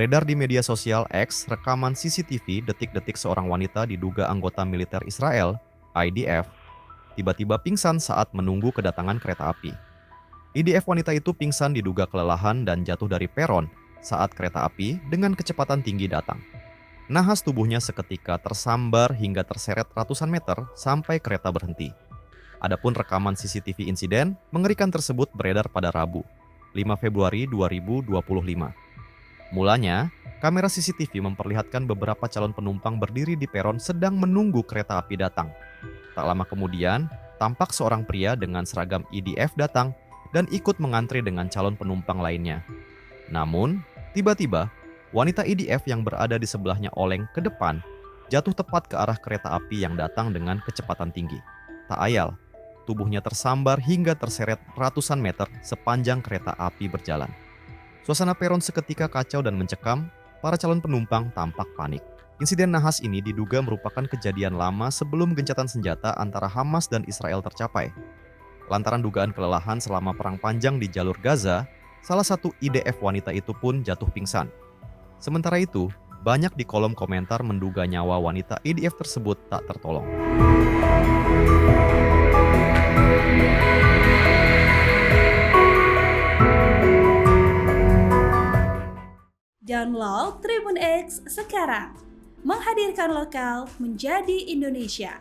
Beredar di media sosial X rekaman CCTV detik-detik seorang wanita diduga anggota militer Israel, IDF, tiba-tiba pingsan saat menunggu kedatangan kereta api. IDF wanita itu pingsan diduga kelelahan dan jatuh dari peron saat kereta api dengan kecepatan tinggi datang. Nahas tubuhnya seketika tersambar hingga terseret ratusan meter sampai kereta berhenti. Adapun rekaman CCTV insiden mengerikan tersebut beredar pada Rabu, 5 Februari 2025. Mulanya, kamera CCTV memperlihatkan beberapa calon penumpang berdiri di peron sedang menunggu kereta api datang. Tak lama kemudian, tampak seorang pria dengan seragam IDF datang dan ikut mengantri dengan calon penumpang lainnya. Namun, tiba-tiba, wanita IDF yang berada di sebelahnya oleng ke depan, jatuh tepat ke arah kereta api yang datang dengan kecepatan tinggi. Tak ayal, tubuhnya tersambar hingga terseret ratusan meter sepanjang kereta api berjalan. Suasana peron seketika kacau dan mencekam, para calon penumpang tampak panik. Insiden nahas ini diduga merupakan kejadian lama sebelum gencatan senjata antara Hamas dan Israel tercapai. Lantaran dugaan kelelahan selama perang panjang di jalur Gaza, salah satu IDF wanita itu pun jatuh pingsan. Sementara itu, banyak di kolom komentar menduga nyawa wanita IDF tersebut tak tertolong. Download Tribun X sekarang, menghadirkan lokal menjadi Indonesia.